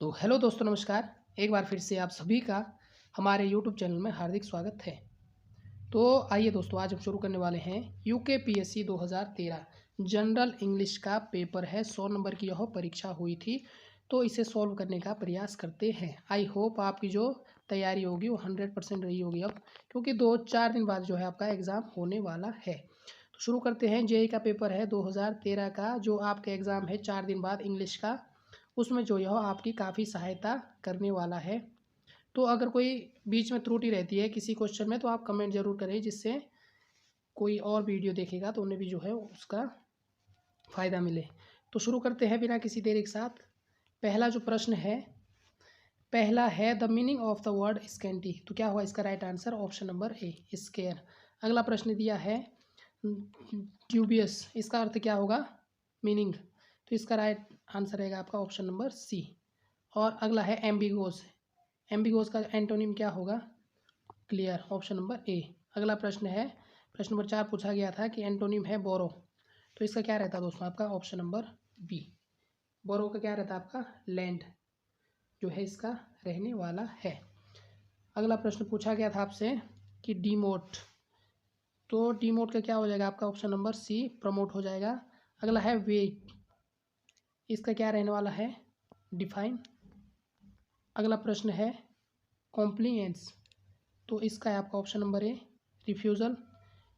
तो हेलो दोस्तों, नमस्कार। एक बार फिर से आप सभी का हमारे यूट्यूब चैनल में हार्दिक स्वागत है। तो आइए दोस्तों, आज हम शुरू करने वाले हैं यूकेपीएससी 2013 जनरल इंग्लिश का पेपर है। 100 नंबर की यह परीक्षा हुई थी, तो इसे सॉल्व करने का प्रयास करते हैं। आई होप आपकी जो तैयारी होगी वो 100% रही होगी अब, क्योंकि 2-4 दिन बाद जो है आपका एग्ज़ाम होने वाला है। तो शुरू करते हैं। जेईई का पेपर है 2013 का, जो आपका एग्ज़ाम है 4 दिन बाद इंग्लिश का। उसमें जो यह आपकी काफ़ी सहायता करने वाला है। तो अगर कोई बीच में त्रुटि रहती है किसी क्वेश्चन में, तो आप कमेंट ज़रूर करें, जिससे कोई और वीडियो देखेगा तो उन्हें भी जो है उसका फ़ायदा मिले। तो शुरू करते हैं बिना किसी देरी के साथ। पहला जो प्रश्न है, पहला है the meaning of the word scanty. तो क्या होगा इसका राइट आंसर? ऑप्शन नंबर ए, स्केयर। अगला प्रश्न दिया है ड्यूबियस, इसका अर्थ क्या होगा? मीनिंग। तो इसका राइट आंसर रहेगा आपका ऑप्शन नंबर सी। और अगला है एम्बिगोस, एम्बिगोस का एंटोनिम क्या होगा? Clear, option number A. अगला प्रश्न है, प्रश्न नंबर 4 पूछा गया था कि एंटोनिम है बोरो। तो इसका क्या रहता है दोस्तों? आपका ऑप्शन नंबर बी। बोरो का क्या रहता है? आपका लैंड जो है इसका रहने वाला है। अगला प्रश्न पूछा गया था आपसे कि डीमोट, तो डीमोट का क्या हो जाएगा? आपका ऑप्शन नंबर सी, प्रमोट हो जाएगा। अगला है वेट, इसका क्या रहने वाला है? डिफाइन। अगला प्रश्न है कॉम्प्लिएंस, तो इसका है आपका ऑप्शन नंबर ए, रिफ्यूज़ल।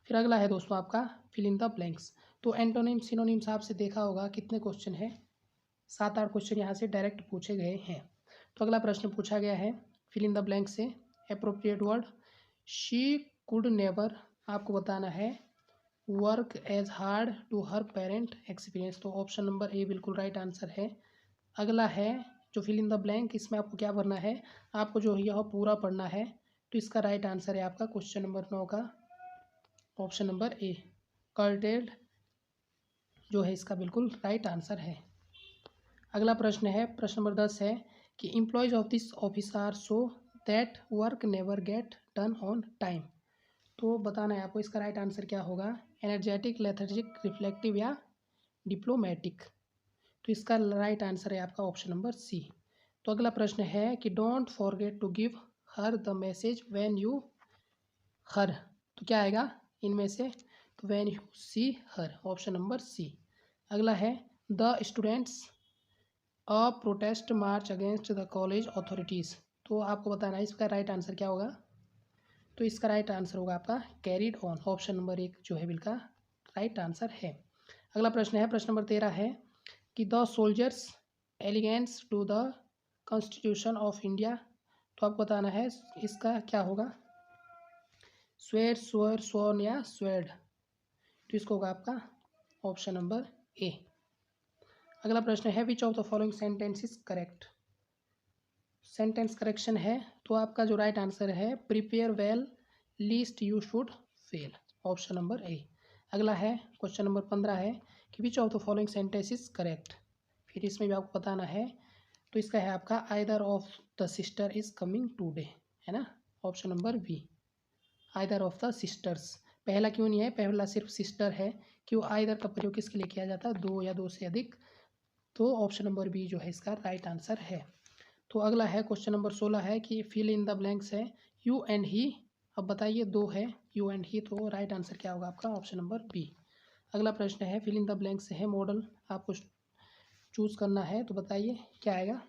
फिर अगला है दोस्तों आपका फिल इन द ब्लैंक्स। तो एंटोनिम सिनोनिम्स आपसे देखा होगा कितने क्वेश्चन है, 7-8 क्वेश्चन यहाँ से डायरेक्ट पूछे गए हैं। तो अगला प्रश्न पूछा गया है फिल इन द ब्लैंक से appropriate word. She could never, आपको बताना है work as hard to her parent experience. तो ऑप्शन नंबर ए बिल्कुल राइट आंसर है। अगला है जो फिल इन द ब्लैंक, इसमें आपको क्या भरना है? आपको जो यह पूरा पढ़ना है। तो इसका राइट आंसर है आपका क्वेश्चन नंबर 9 का ऑप्शन नंबर ए, कर्टेड जो है इसका बिल्कुल राइट आंसर है। अगला प्रश्न है, प्रश्न नंबर 10 है कि employees of this office are so that work never get done on time. तो बताना है आपको इसका राइट आंसर क्या होगा? एनर्जेटिक, लेथर्जिक, रिफ्लेक्टिव या डिप्लोमेटिक। तो इसका राइट आंसर है आपका ऑप्शन नंबर सी। तो अगला प्रश्न है कि don't forget to give her the message when you her. तो क्या आएगा इनमें से? तो when you see her, option number C. अगला है the students a protest march against the college authorities. तो आपको बताना है इसका राइट आंसर क्या होगा? तो इसका राइट आंसर होगा आपका कैरिड ऑन, ऑप्शन नंबर 1 जो है बिल्कुल राइट आंसर है। अगला प्रश्न है, प्रश्न नंबर 13 है कि the soldiers allegiance to the constitution of India. तो आपको बताना है इसका क्या होगा? स्वेड, स्वर, स्वर्ण या स्वेड। तो इसको होगा आपका ऑप्शन नंबर ए। अगला प्रश्न है विच of the following sentence is correct. Sentence correction है, तो आपका जो राइट आंसर है prepare well least you should fail, option number A. अगला है क्वेश्चन नंबर 15 है कि which of the following sentence is correct. फिर इसमें भी आपको बताना है। तो इसका है आपका either of the sister is coming today, है ना, option number B. Either of the sisters, पहला क्यों नहीं है? पहला सिर्फ सिस्टर है। क्यों? आइदर का प्रयोग किसके लिए किया जाता है? दो या दो से अधिक। तो ऑप्शन नंबर बी जो है इसका राइट आंसर है। तो अगला है क्वेश्चन नंबर 16 है कि फिल इन द ब्लैंक्स है यू एंड ही। अब बताइए, दो है यू एंड ही, तो राइट आंसर क्या होगा आपका? Option number B. अगला प्रश्न है फिल इन द ब्लैंक्स है मॉडल, आपको चूज़ करना है। तो बताइए क्या आएगा?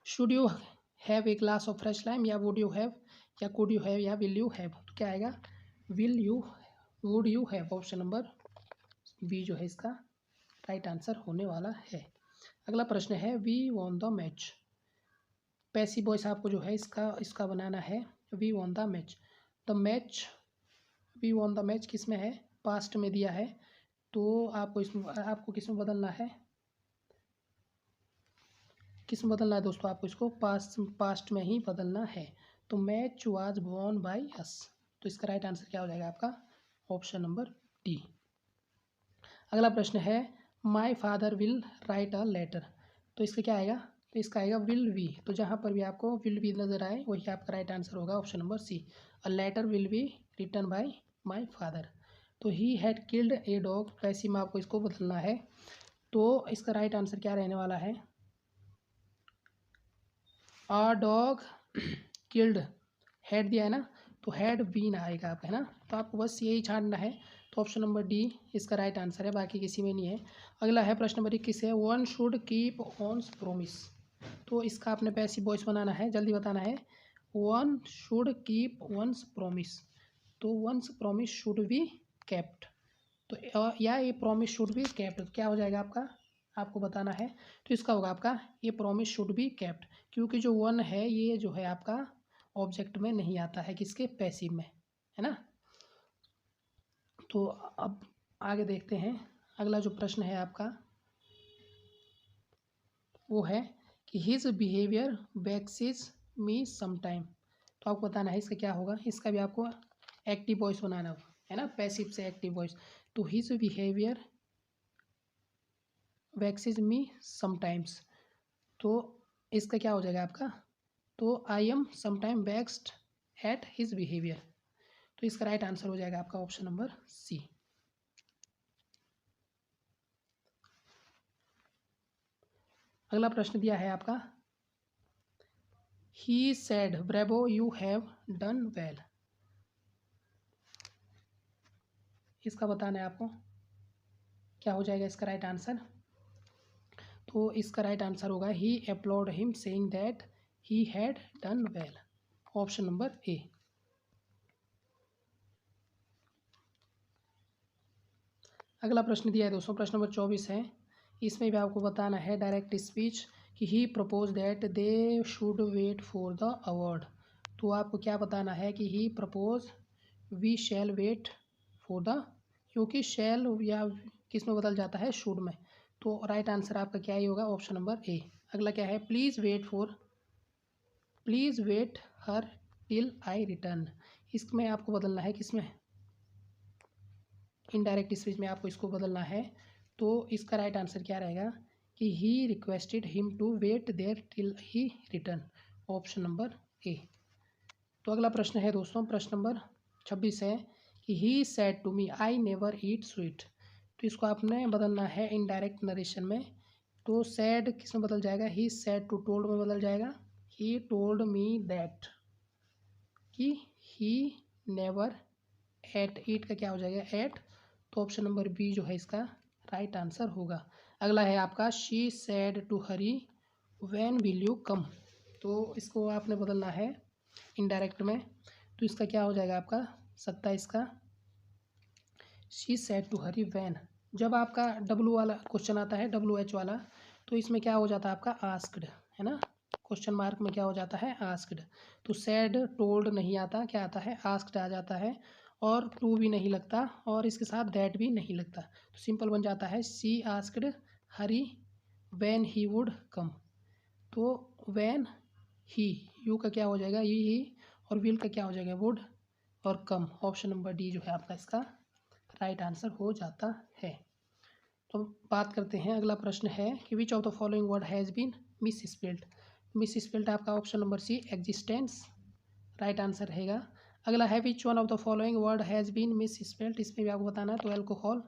Should you have a glass of fresh lime, या वुड यू हैव, या कुड यू हैव, या विल यू हैव। तो क्या आएगा? Will you, would you have, option number B जो है इसका राइट आंसर होने वाला है। अगला प्रश्न है we won the match. Passive voice आपको जो है इसका बनाना है we won the match. The match, we won the match किस में है? पास्ट में दिया है। तो आपको किस में बदलना है? किस में बदलना है दोस्तों? आपको इसको पास्ट में ही बदलना है। तो match was won by us. तो इसका राइट आंसर क्या हो जाएगा आपका? Option number D. अगला प्रश्न है my father will write a letter. तो इसका क्या आएगा? तो इसका आएगा विल वी। तो जहाँ पर भी आपको विल वी नजर आए वही आपका राइट आंसर होगा, option number C. A letter will be written by my father. तो he had killed a dog, passive में आपको इसको बदलना है। तो इसका राइट आंसर क्या रहने वाला है? अ डॉग किल्ड, हैड दिया है ना, तो हैड बीन आएगा आपका, है ना। तो आपको बस यही छांटना है। तो ऑप्शन नंबर डी इसका राइट आंसर है, बाकी किसी में नहीं है। अगला है प्रश्न नंबर 21 है, वन शुड कीप ऑन्स प्रोमिस। तो इसका आपने पैसिव वॉइस बनाना है, जल्दी बताना है। One should keep once promise, तो once promise should be kept. तो या ये प्रॉमिस शुड बी केप्ट क्या हो जाएगा आपका, आपको बताना है। तो इसका होगा आपका ये प्रॉमिस शुड बी केप्ट, क्योंकि जो वन है ये जो है आपका ऑब्जेक्ट में नहीं आता है, किसके, पैसिव में, है ना। तो अब आगे देखते हैं। अगला जो प्रश्न है आपका वो है कि हिज बिहेवियर वैक्सेस मी समटाइम। तो आपको बताना है इसका क्या होगा। इसका भी आपको एक्टिव वॉइस बनाना होगा, है ना, पैसिव से एक्टिव वॉइस। तो his behaviour waxes me sometimes, तो इसका क्या हो जाएगा आपका, तो I M sometime vaxxed at his behaviour. तो इसका राइट आंसर हो जाएगा आपका ऑप्शन नंबर सी। अगला प्रश्न दिया है आपका, he said bravo you have done well. इसका बताना है आपको क्या हो जाएगा इसका राइट आंसर। तो इसका राइट आंसर होगा he applaud him saying that he had done well, option number A. अगला प्रश्न दिया है दोस्तों, प्रश्न नंबर 24 है। इसमें भी आपको बताना है डायरेक्ट स्पीच कि he propose that they should wait for the award. तो आपको क्या बताना है कि he propose we shall wait for the, क्योंकि शैल या किस में बदल जाता है, शुड में। तो राइट आंसर आपका क्या ही होगा, ऑप्शन नंबर ए। अगला क्या है, please wait her till I return. इसमें आपको बदलना है किसमें, इनडायरेक्ट स्पीच में आपको इसको बदलना है। तो इसका राइट आंसर क्या रहेगा कि he requested him to wait there till he return, option number A. तो अगला प्रश्न है दोस्तों, प्रश्न नंबर 26 है कि he said to me I never eat sweet. तो इसको आपने बदलना है इनडायरेक्ट नरेशन में। तो सैड किस में बदल जाएगा, ही सेड टू टोल्ड में बदल जाएगा। ही टोल्ड मी दैट कि ही नेवर एट, ईट का क्या हो जाएगा, एट। तो ऑप्शन नंबर बी जो है इसका राइट आंसर होगा। अगला है आपका, she said to Hari when will you come. तो इसको आपने बदलना है इनडायरेक्ट में। तो इसका क्या हो जाएगा आपका 27 का, she said to Hari when. जब आपका डब्लू वाला क्वेश्चन आता है, WH वाला, तो इसमें क्या हो जाता है आपका आस्क्ड, है ना, क्वेश्चन मार्क में क्या हो जाता है, आस्क्ड। तो सैड टोल्ड नहीं आता, क्या आता है, आस्क्ड आ जाता है। और टू भी नहीं लगता और इसके साथ दैट भी नहीं लगता। तो सिंपल बन जाता है, she asked Hari when he would come. तो व्हेन ही, यू का क्या हो जाएगा, ही, और विल का क्या हो जाएगा, वुड, और कम। ऑप्शन नंबर डी जो है आपका इसका राइट आंसर हो जाता है। तो बात करते हैं, अगला प्रश्न है कि which of the following word has been misspelled. Misspelled आपका option number C existence right answer रहेगा। अगला है which one of the following word has been misspelled, इसमें भी आपको बताना है, तो एल्कोहल।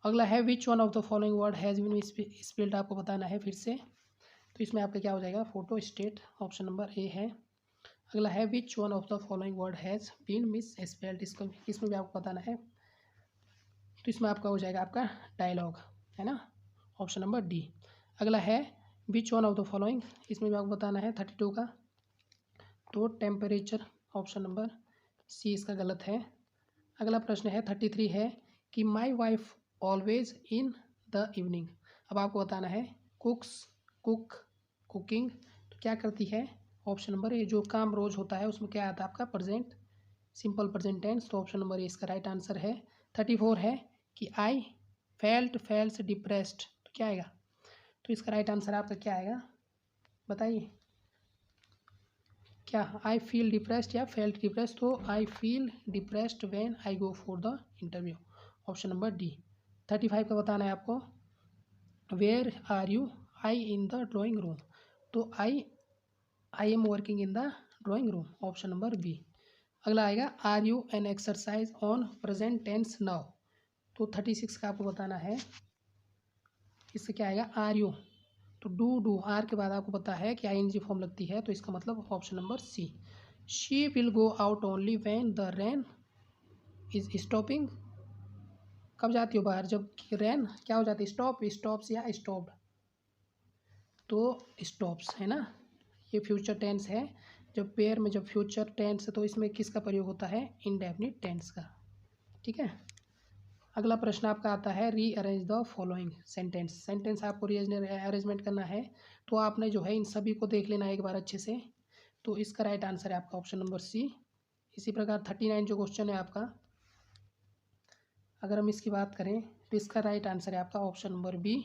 अगला है which one of the following word has been misspelled, आपको बताना है फिर से। तो इसमें आपका क्या हो जाएगा, photostat, option number A है। अगला है which one of the following word has been misspelled, इसमें भी आपको बताना है। तो इसमें आपका हो जाएगा आपका डायलॉग, है ना, ऑप्शन नंबर डी। अगला है which one of the following, इसमें भी आपको बताना है 32 का, तो टेम्परेचर, ऑप्शन नंबर सी इसका गलत है। अगला प्रश्न है 33 है कि my wife always in the evening. अब आपको बताना है कुकिंग, तो क्या करती है, ऑप्शन नंबर ए, जो काम रोज होता है उसमें क्या आता है आपका, प्रेजेंट सिंपल प्रेजेंट टेंस। तो ऑप्शन नंबर ए इसका राइट आंसर है। 34 है कि आई फेल्स डिप्रेस्ड, तो क्या आएगा, तो इसका राइट आंसर आपका क्या आएगा, बताइए क्या, आई फील डिप्रेस्ड या फेल्ट डिप्रेस्ड। तो I feel depressed when I go for the interview, option number D. 35 का बताना है आपको, where are you I in the drawing room. तो I am working in the drawing room, option number B. अगला आएगा, are you an exercise on present tense now. तो 36 का आपको बताना है, इससे क्या आएगा, आर यू। तो डू आर के बाद आपको पता है कि आईएनजी फॉर्म लगती है, तो इसका मतलब option number C. She will go out only when the rain is stopping. कब जाती हो बाहर? जब रेन क्या हो जाती है? स्टॉप्स या स्टॉप्ड, तो स्टॉप्स है ना। ये फ्यूचर टेंस है। जब पेयर में जब फ्यूचर टेंस है तो इसमें किसका प्रयोग होता है? इंडेफिनिट टेंस का। ठीक है। अगला प्रश्न आपका आता है rearrange the following sentence. Sentence आपको अरेंजमेंट करना है, तो आपने जो है इन सभी को देख लेना एक बार अच्छे से। तो इसका राइट आंसर है आपका ऑप्शन नंबर सी। इसी प्रकार 39 जो क्वेश्चन है आपका, अगर हम इसकी बात करें तो इसका राइट आंसर है आपका ऑप्शन नंबर बी।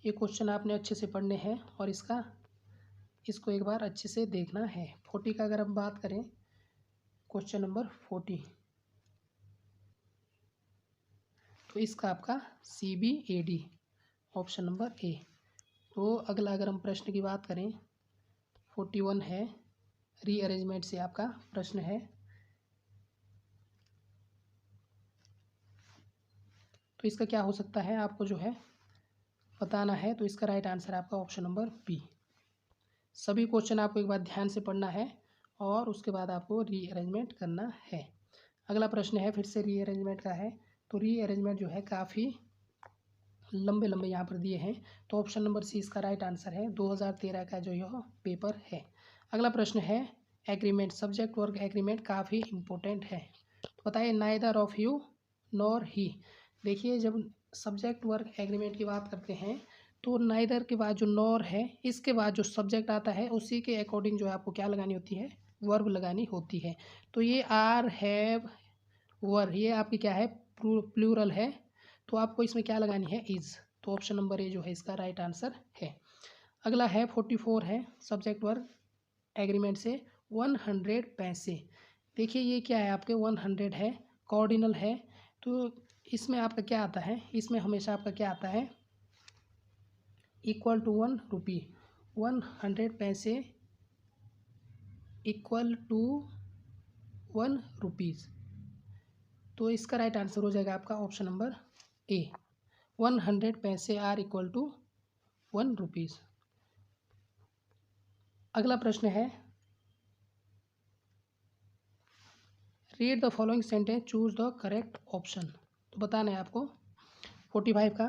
ये क्वेश्चन आपने अच्छे से पढ़ने हैं और इसको एक बार अच्छे से देखना है। 40 का अगर हम बात करें, क्वेश्चन नंबर 40, तो इसका आपका CBAD ऑप्शन नंबर ए। तो अगला अगर हम प्रश्न की बात करें, 41 है, रीअरेंजमेंट से आपका प्रश्न है। तो इसका क्या हो सकता है आपको जो है बताना है। तो इसका राइट आंसर आपका ऑप्शन नंबर बी। सभी क्वेश्चन आपको एक बार ध्यान से पढ़ना है और उसके बाद आपको रीअरेंजमेंट करना है। अगला प्रश्न है फिर से रीअरेंजमेंट का है। तो रीअरेंजमेंट जो है काफ़ी लंबे लंबे यहाँ पर दिए हैं, तो ऑप्शन नंबर सी इसका राइट आंसर है। 2013 का जो यह पेपर है। अगला प्रश्न है एग्रीमेंट, सब्जेक्ट वर्क एग्रीमेंट काफ़ी इम्पोर्टेंट है। तो बताइए नाइदर ऑफ यू नॉर ही। देखिए जब सब्जेक्ट वर्क एग्रीमेंट की बात करते हैं तो नाइदर के बाद जो नॉर है, इसके बाद जो सब्जेक्ट आता है उसी के अकॉर्डिंग जो है आपको क्या लगानी होती है? वर्ब लगानी होती है। तो ये आर हैव वर, ये आपकी क्या है? प्लूरल है, तो आपको इसमें क्या लगानी है? इज़। तो ऑप्शन नंबर ए जो है इसका राइट आंसर है। अगला है 44 है, सब्जेक्ट वर्क एग्रीमेंट से 100 पैसे। देखिए ये क्या है? आपके 100 है, कॉर्डिनल है, तो इसमें आपका क्या आता है? इसमें हमेशा आपका क्या आता है? इक्वल टू 1 रुपी। 100 पैसे इक्वल टू 1 रुपीज़। तो इसका राइट आंसर हो जाएगा आपका ऑप्शन नंबर ए। 100 पैसे आर इक्वल टू 1 रुपीज़। अगला प्रश्न है read the following sentence, choose the correct option. तो बताना है आपको 45 का।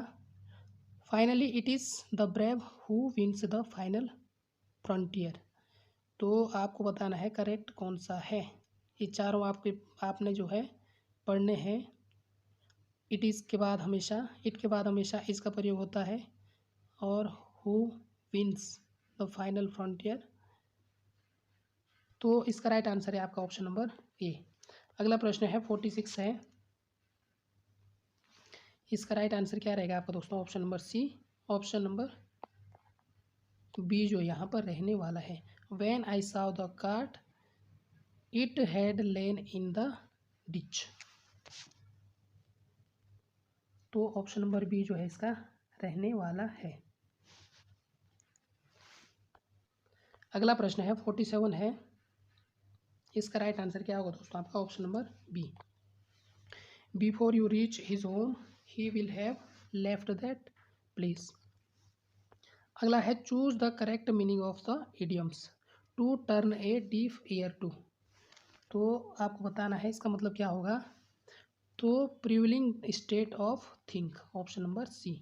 Finally it is the brave who wins the final frontier. तो आपको बताना है करेक्ट कौन सा है। ये चारों आपने जो है पढ़ने हैं। इट के बाद हमेशा इस का प्रयोग होता है, और who wins the final frontier. तो इसका राइट आंसर है आपका ऑप्शन नंबर ए। अगला प्रश्न है 46 है, इसका राइट आंसर क्या रहेगा आपका दोस्तों? Option number C. Option number B जो यहाँ पर रहने वाला है। When I saw the cart it had lain in the ditch. तो ऑप्शन नंबर बी जो है इसका रहने वाला है। अगला प्रश्न है 47 है, इसका राइट आंसर क्या होगा दोस्तों? आपका option number B. Before you reach his home he will have left that place. अगला है choose the correct meaning of the idioms. To turn a deaf ear to. तो आपको बताना है इसका मतलब क्या होगा? तो prevailing state of think, option number C.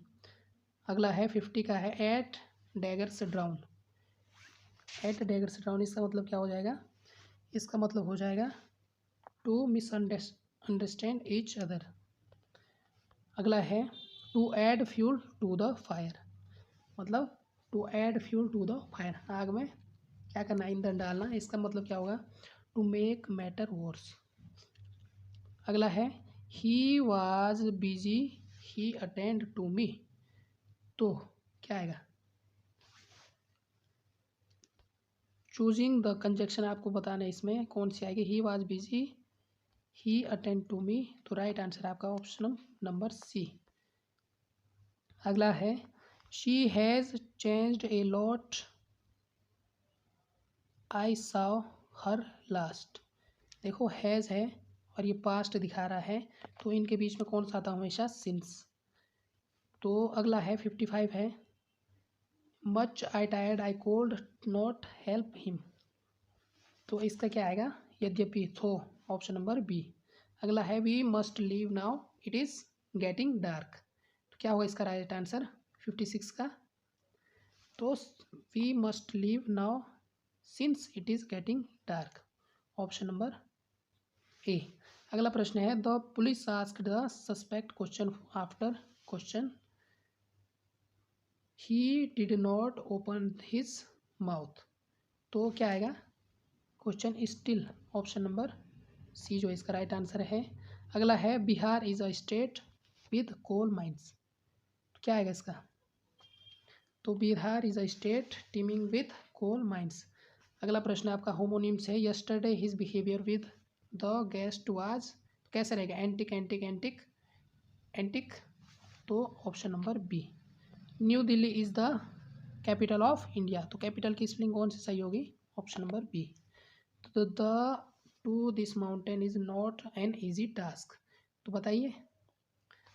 अगला है 50 का है at daggers drawn. At daggers drawn इसका मतलब क्या हो जाएगा? इसका मतलब हो जाएगा टू मिसअंडरस्टैंड ईच अदर। अगला है to add fuel to the fire, मतलब to add fuel to the fire, आग में क्या करना? ईंधन डालना। इसका मतलब क्या होगा? To make matter worse. अगला है he was busy he attend to me. तो क्या आएगा? चूजिंग द कंजक्शन आपको बताना है इसमें कौन सी आएगी? He was busy he attend to me. तो राइट आंसर आपका ऑप्शन नंबर सी। अगला है she has changed a lot I saw her last. देखो हैज़ है और ये पास्ट दिखा रहा है, तो इनके बीच में कौन सा आता है? हमेशा सिंस। तो अगला है 55 है, much I tired I cold not help him, तो इसका क्या आएगा, यद्यपि, थो, ऑप्शन नंबर बी। अगला है we must leave now it is getting dark, तो क्या होगा इसका राइट आंसर 56 का, तो we must leave now since it is getting dark, option number A. अगला प्रश्न है the police asked the suspect question after question he did not open his mouth, तो क्या आएगा question still, option number C जो इसका right answer है। अगला है Bihar is a state with coal mines, तो क्या आएगा इसका, तो Bihar is a state teeming with coal mines. अगला प्रश्न आपका होमोनिम्स है yesterday his behaviour with the guest was, कैसे रहेगा, एंटिक एंटिक एंटिक एंटिक, तो option number B. New Delhi is the capital of India, तो कैपिटल की स्पेलिंग कौन सी सही होगी, ऑप्शन नंबर बी। तो the to this mountain is not an easy task, तो बताइए,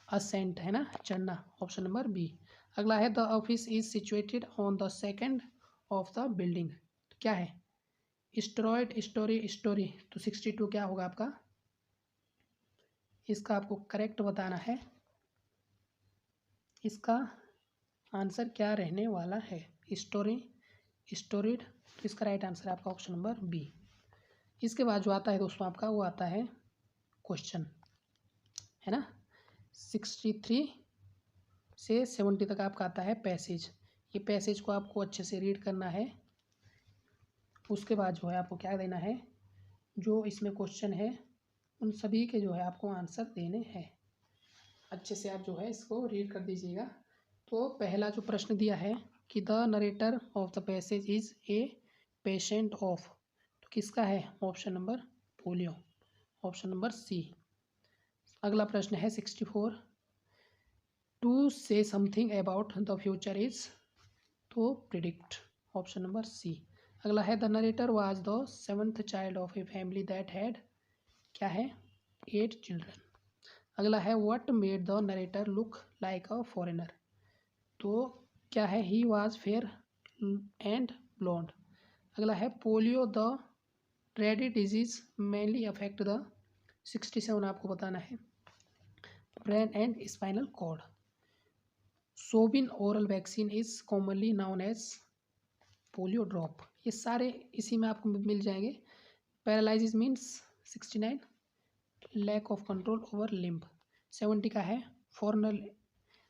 असेंट है ना, चढ़ना, ऑप्शन नंबर बी। अगला है the office is situated on the second of the building, तो क्या है, स्टेरॉयड स्टोरी स्टोरी, तो 62 क्या होगा आपका, इसका आपको करेक्ट बताना है, इसका आंसर क्या रहने वाला है, स्टोरी स्टोरीड, तो इसका राइट आंसर है आपका ऑप्शन नंबर बी। इसके बाद जो आता है दोस्तों आपका वो आता है क्वेश्चन, है ना, 63 से 70 तक आपका आता है पैसेज, ये पैसेज को आपको अच्छे से रीड करना है। उसके बाद जो है आपको क्या देना है, जो इसमें क्वेश्चन है उन सभी के जो है आपको आंसर देने हैं, अच्छे से आप जो है इसको रीड कर दीजिएगा। तो पहला जो प्रश्न दिया है कि the narrator of the passage is a patient of, तो किसका है, option number polio, option number C. अगला प्रश्न है 64 to say something about the future is, तो प्रिडिक्ट, ऑप्शन नंबर सी। अगला है the narrator was the seventh child of a family that had, क्या है, 8 चिल्ड्रन। अगला है what made the narrator look like a foreigner, तो क्या है, he was fair and blonde. अगला है polio the ready disease mainly affect the, 67 आपको बताना है, brain and spinal cord. Sabin oral vaccine is commonly known as polio drop, ये सारे इसी में आपको मिल जाएंगे। Paralysis means 69, lack of control over limb. 70 का है फॉरनर,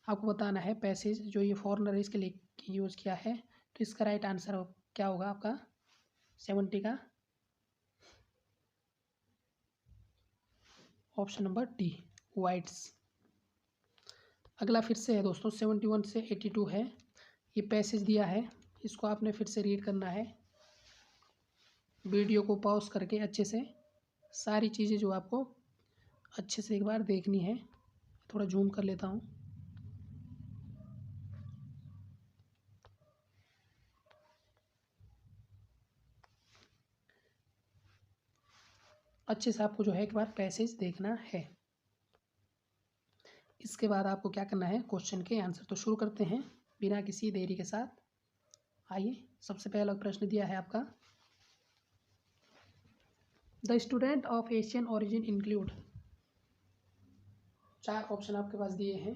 आपको बताना है पैसेज जो ये फॉरनर है इसके लिए यूज़ किया है, तो इसका राइट आंसर क्या होगा आपका 70 का, ऑप्शन नंबर डी, वाइट्स। अगला फिर से है दोस्तों 71 से 82 है, ये पैसेज दिया है, इसको आपने फिर से रीड करना है, वीडियो को पॉज करके अच्छे से सारी चीज़ें जो आपको अच्छे से एक बार देखनी है। थोड़ा जूम कर लेता हूँ, अच्छे से आपको जो है एक बार पैसेज देखना है। इसके बाद आपको क्या करना है, क्वेश्चन के आंसर। तो शुरू करते हैं बिना किसी देरी के साथ। आइए, सबसे पहला प्रश्न दिया है आपका the student of Asian origin include, 4 option आपके पास दिए हैं,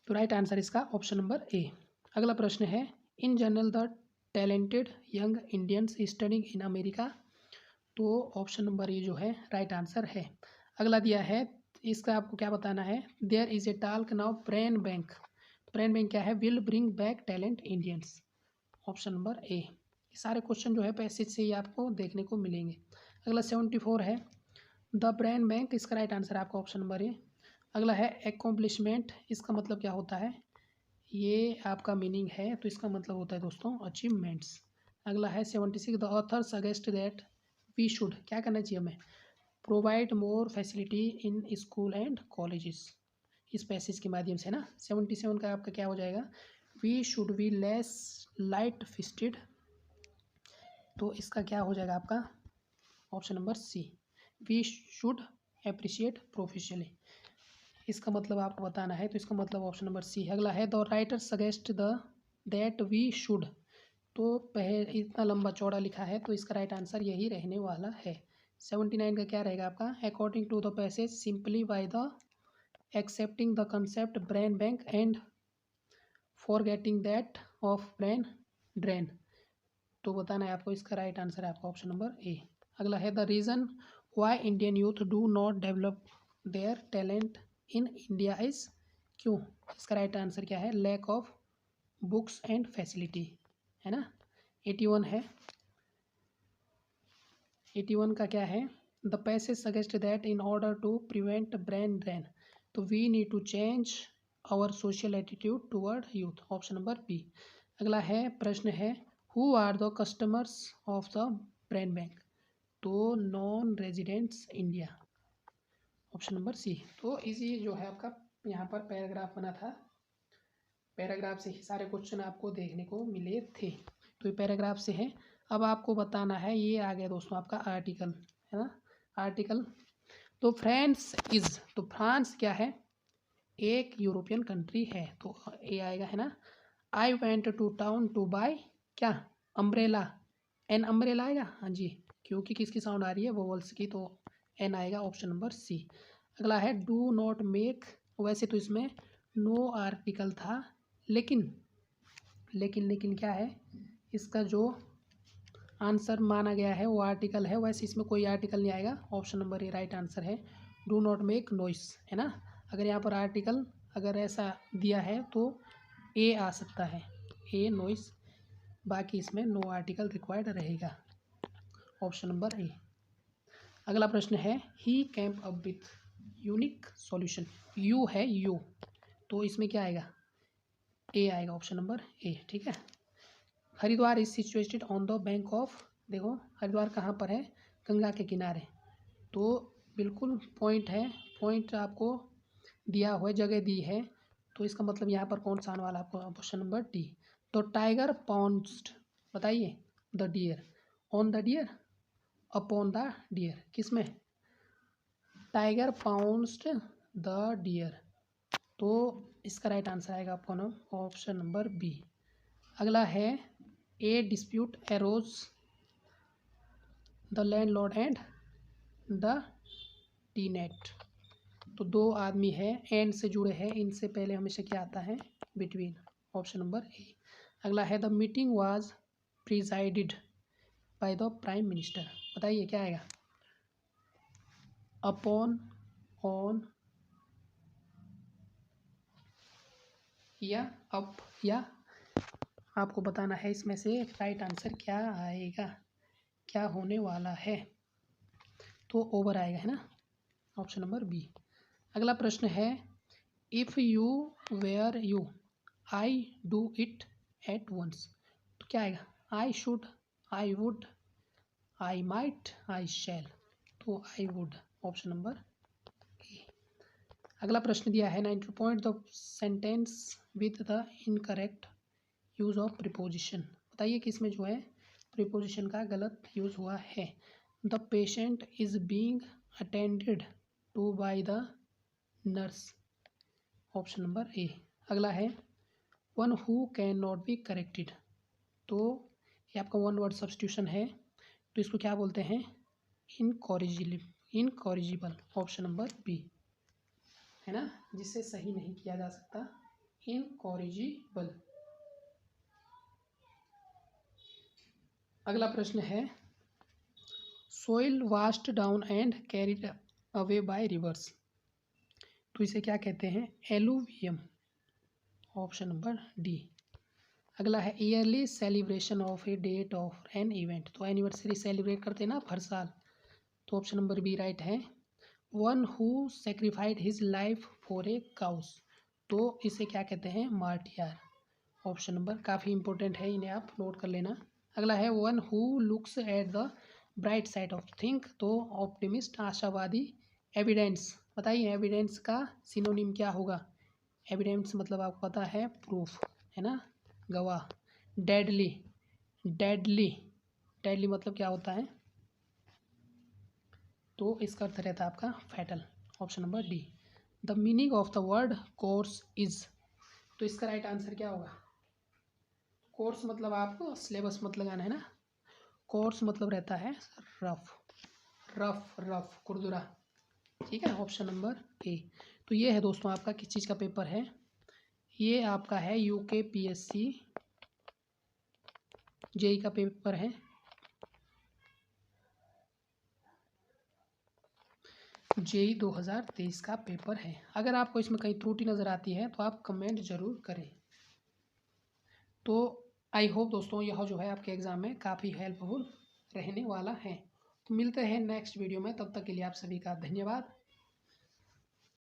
तो राइट आंसर इसका ऑप्शन नंबर ए। अगला प्रश्न है in general the talented young Indians studying in America, तो ऑप्शन नंबर ए जो है राइट आंसर है। अगला दिया है, इसका आपको क्या बताना है, there is a talk now brain bank, brain bank क्या है, will bring back talent Indians, option number A. ये सारे क्वेश्चन जो है पैसेज से ही आपको देखने को मिलेंगे। अगला 74 है द ब्रेन बैंक, इसका राइट आंसर है आपका ऑप्शन नंबर ए। अगला है एकम्प्लिशमेंट, इसका मतलब क्या होता है, ये आपका मीनिंग है, तो इसका मतलब होता है दोस्तों अचीवमेंट्स। अगला है 76 the author suggest that we should, क्या करना चाहिए हमें, provide more facility in school and colleges, इस पैसेज के माध्यम से ना। 77 का आपका क्या हो जाएगा, we should be less light fisted, तो इसका क्या हो जाएगा आपका option number C, we should appreciate professionally. इसका मतलब आपको बताना है, तो इसका मतलब ऑप्शन नंबर सी। अगला है the writer suggest the that we should. तो पहले इतना लंबा चौड़ा लिखा है, तो इसका राइट आंसर यही रहने वाला है। 79 का क्या रहेगा आपका? According to the passage simply by the accepting the concept brain bank and forgetting that of brain drain. तो बताना है आपको, इसका राइट आंसर है आपका ऑप्शन नंबर ए। अगला है the reason why Indian youth do not develop their talent in India is. क्यों? इसका राइट आंसर क्या है? Lack of books and facility, है ना। 81 है। 81 का क्या है? The passage suggest that in order to prevent brain drain, तो we need to change our social attitude toward youth. Option number B. अगला है, प्रश्न है who are the customers of the brain bank, तो non residents India. Option number C. तो इसी जो है आपका यहाँ पर पैराग्राफ बना था, पैराग्राफ से ही सारे क्वेश्चन आपको देखने को मिले थे, तो ये पैराग्राफ से है। अब आपको बताना है, ये आ गया दोस्तों आपका आर्टिकल, है ना, आर्टिकल। तो फ्रांस इज, तो फ्रांस क्या है? एक यूरोपियन कंट्री है, तो ये आएगा, है ना। I went to town to buy, क्या? अम्ब्रेला। एन अम्ब्रेला आएगा, हाँ जी, क्योंकि किसकी साउंड आ रही है? वोवल्स की, तो एन आएगा ऑप्शन नंबर सी। अगला है डू नॉट मेक, वैसे तो इसमें नो आर्टिकल था, लेकिन लेकिन क्या है, इसका जो आंसर माना गया है वो आर्टिकल है, वैसे इसमें कोई आर्टिकल नहीं आएगा। ऑप्शन नंबर ए राइट आंसर है, डू नॉट मेक नॉइस, है ना। अगर यहाँ पर आर्टिकल अगर ऐसा दिया है तो ए आ सकता है, ए नॉइस, बाकी इसमें नो आर्टिकल रिक्वायर्ड रहेगा। Option number A. अगला प्रश्न है ही cam up with unique solution, you है यू, तो इसमें क्या आएगा? ए आएगा, ऑप्शन नंबर ए, ठीक है। Haridwar is situated on the bank of, देखो हरिद्वार कहाँ पर है? गंगा के किनारे, तो बिल्कुल पॉइंट है, पॉइंट आपको दिया हुआ है, जगह दी है, तो इसका मतलब यहाँ पर कौन सा आने वाला आपको? Option number D. तो टाइगर पाउंस्ड, बताइए, the deer, on the deer, upon the deer, किस में? टाइगर पाउंस्ड द डियर, तो इसका राइट आंसर आएगा आपको ऑप्शन नंबर बी। अगला है a dispute arose the landlord and the tenant, तो दो आदमी है, एंड से जुड़े हैं, इनसे पहले हमेशा क्या आता है? बिटवीन। Option number A. अगला है the meeting was presided by the prime minister, बताइए क्या आएगा? अपॉन, ऑन, या अप, या आपको बताना है इसमें से राइट आंसर क्या आएगा, क्या होने वाला है? तो ओवर आएगा, है ना, ऑप्शन नंबर बी। अगला प्रश्न है if you were you I do it at once, तो क्या आएगा? I should, I would, I might, I shall, तो I would, option number A. अगला प्रश्न दिया है 90 point the sentence with the incorrect use of preposition, बताइए कि इसमें जो है प्रीपोजिशन का गलत यूज हुआ है। The patient is being attended to by the nurse, option number A. अगला है one who can not be corrected, तो ये आपका वन वर्ड सब्स्टिट्यूशन है, तो इसको क्या बोलते हैं? इनकॉरिजिबल, ऑप्शन नंबर बी, है ना, जिसे सही नहीं किया जा सकता, इनकॉरिजिबल। अगला प्रश्न है soil washed down and carried away by rivers, तो इसे क्या कहते हैं? Alluvium, option number D. अगला है yearly celebration of a date of an event, तो एनिवर्सरी सेलिब्रेट करते हैं ना हर साल, तो ऑप्शन नंबर बी राइट है। One who sacrificed his life for a cause, तो इसे क्या कहते हैं? मार्टियर, ऑप्शन नंबर, काफ़ी इंपॉर्टेंट है, इन्हें आप नोट कर लेना। अगला है one who looks at the bright side of think, तो ऑप्टिमिस्ट, आशावादी। एविडेंस, बताइए एविडेंस का सिनोनिम क्या होगा? एविडेंस मतलब आपको पता है प्रूफ, है ना, गवाह। डेडली, डेडली, डेडली मतलब क्या होता है? तो इसका अर्थ रहता है आपका fatal, option number D. The meaning of the word course is, तो इसका राइट आंसर क्या होगा? कोर्स मतलब आपको सिलेबस मत लगाना है ना, कोर्स मतलब रहता है रफ, रफ रफ खुरदुरा, ठीक है, ऑप्शन नंबर ए। तो ये है दोस्तों आपका किस चीज़ का पेपर है, ये आपका है UKPSC जेई का पेपर है। जेई 2023 का पेपर है। अगर आपको इसमें कहीं त्रुटि नज़र आती है तो आप कमेंट ज़रूर करें। तो आई होप दोस्तों यह जो है आपके एग्ज़ाम में काफ़ी हेल्पफुल रहने वाला है। तो मिलते हैं नेक्स्ट वीडियो में, तब तक के लिए आप सभी का धन्यवाद।